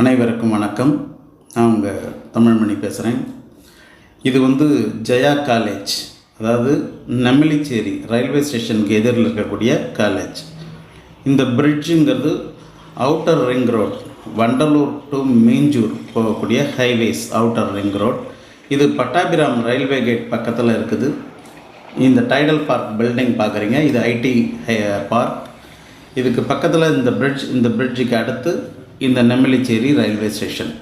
அனைவருக்கும் வணக்கம். நான் உங்கள் தமிழ்மணி பேசுகிறேன். இது ஜெயா காலேஜ், அதாவது நெமிலிச்சேரி ரயில்வே ஸ்டேஷனுக்கு எதிரில் இருக்கக்கூடிய காலேஜ். இந்த பிரிட்ஜுங்கிறது outer ring road, Vandalur to Minjur போகக்கூடிய ஹைவேஸ் அவுட்டர் ரிங் ரோட். இது பட்டாபிராம் ரயில்வே கேட் பக்கத்தில் இருக்குது. இந்த டைடல் பார்க் பில்டிங் பார்க்குறீங்க, இது ஐடி பார்க். இதுக்கு பக்கத்தில் இந்த பிரிட்ஜுக்கு அடுத்து இந்த நெமிலிச்சேரி ரயில்வே ஸ்டேஷன்.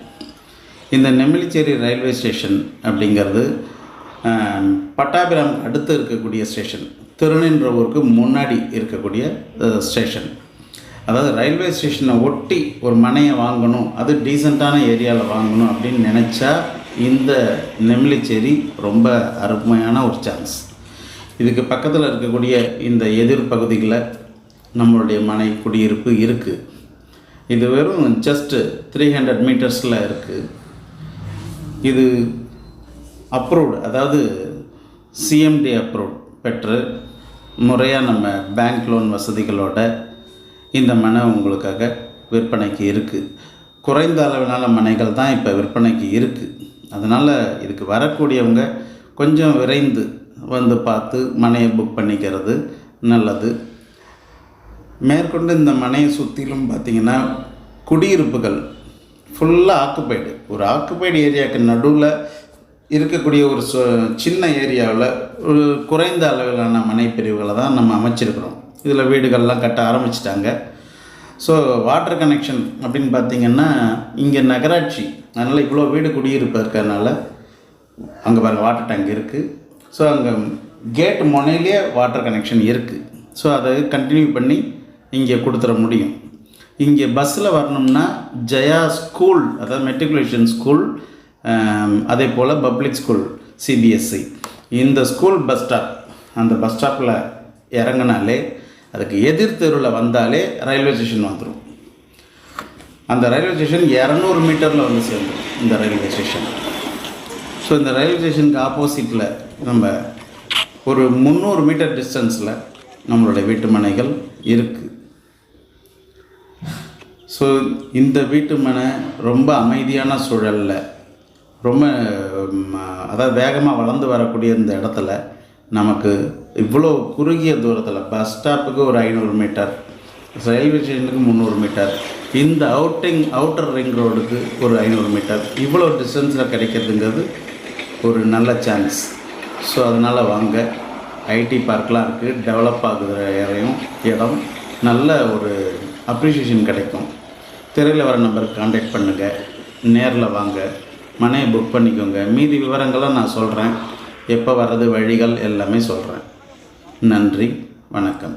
இந்த நெமிலிச்சேரி ரயில்வே ஸ்டேஷன் அப்படிங்கிறது பட்டாபிராம் அடுத்து இருக்கக்கூடிய ஸ்டேஷன், திருநின்ற ஊருக்கு முன்னாடி இருக்கக்கூடிய ஸ்டேஷன். அதாவது ரயில்வே ஸ்டேஷனை ஒட்டி ஒரு மனையை வாங்கணும், அது டீசெண்டான ஏரியாவில் வாங்கணும் அப்படின்னு நினச்சா இந்த நெமிலிச்சேரி ரொம்ப அருமையான ஒரு சான்ஸ். இதுக்கு பக்கத்தில் இருக்கக்கூடிய இந்த எதிர் பகுதிகளில் நம்மளுடைய மனை குடியிருப்பு இருக்குது. இது வெறும் ஜஸ்ட்டு 300 மீட்டர்ஸில் இருக்குது. இது அப்ரூவ்டு, அதாவது சிஎம்டி அப்ரூவ்ட் பெற்று முறையாக நம்ம பேங்க் லோன் வசதிகளோட இந்த மனை உங்களுக்காக விற்பனைக்கு இருக்குது. குறைந்த அளவிலான மனைகள் தான் இப்போ விற்பனைக்கு இருக்குது. அதனால் இதுக்கு வரக்கூடியவங்க கொஞ்சம் விரைந்து பார்த்து மனையை புக் பண்ணிக்கிறது நல்லது. மேற்கொண்டு இந்த மனையை சுற்றிலும் பார்த்திங்கன்னா குடியிருப்புகள் ஃபுல்லாக ஆக்குப்பைடு. ஒரு ஆக்குப்பைடு ஏரியாவுக்கு நடுவில் இருக்கக்கூடிய ஒரு சின்ன ஏரியாவில் ஒரு குறைந்த அளவிலான மனை பிரிவுகளை தான் நம்ம அமைச்சிருக்கிறோம். இதில் வீடுகள்லாம் கட்ட ஆரம்பிச்சிட்டாங்க. ஸோ வாட்டர் கனெக்ஷன் அப்படின்னு பார்த்திங்கன்னா இங்கே நகராட்சி, அதனால் இவ்வளோ வீடு குடியிருப்பு இருக்கிறதுனால அங்கே பாருங்கள் வாட்டர் டேங்க் இருக்குது. ஸோ அங்கே கேட் முனையிலே வாட்டர் கனெக்ஷன் இருக்குது. ஸோ அதை கண்டினியூ பண்ணி இங்கே கொடுத்துட முடியும். இங்கே பஸ்ஸில் வரணும்னா ஜெயா ஸ்கூல், அதாவது மெட்ரிகுலேஷன் ஸ்கூல், அதே போல் பப்ளிக் ஸ்கூல் சிபிஎஸ்சி, இந்த ஸ்கூல் பஸ் ஸ்டாப், அந்த பஸ் ஸ்டாப்பில் இறங்கினாலே அதுக்கு எதிர் தெருவில் வந்தாலே ரயில்வே ஸ்டேஷன் வந்துடும். அந்த ரயில்வே ஸ்டேஷன் 200 மீட்டரில் சேர்ந்துடும் இந்த ரயில்வே ஸ்டேஷன். ஸோ இந்த ரயில்வே ஸ்டேஷனுக்கு ஆப்போசிட்டில் நம்ம ஒரு 300 மீட்டர் டிஸ்டன்ஸில் நம்மளுடைய வீட்டு மனைகள் இருக்குது. ஸோ இந்த வீட்டு மனை ரொம்ப அமைதியான சூழலில், ரொம்ப அதாவது வேகமாக வளர்ந்து வரக்கூடிய இந்த இடத்துல நமக்கு இவ்வளோ குறுகிய தூரத்தில் பஸ் ஸ்டாப்புக்கு ஒரு 500 மீட்டர், ரயில்வே ஸ்டேஷனுக்கு 300 மீட்டர், இந்த அவுட்டர் ரிங் ரோடுக்கு ஒரு 500 மீட்டர், இவ்வளோ டிஸ்டன்ஸில் கிடைக்கிறதுங்கிறது ஒரு நல்ல சான்ஸ். ஸோ அதனால் வாங்க. ஐடி பார்க்லாம் இருக்குது, டெவலப் ஆகுகிற இடம், நல்ல ஒரு அப்ரிஷியேஷன் கிடைக்கும். திரையில் வர நம்பருக்கு கான்டாக்ட் பண்ணுங்கள், நேரில் வாங்க, மனையை புக் பண்ணிக்கோங்க. மீதி விவரங்கள்லாம் நான் சொல்கிறேன், எப்போ வர்றது, வழிகள் எல்லாமே சொல்கிறேன். நன்றி, வணக்கம்.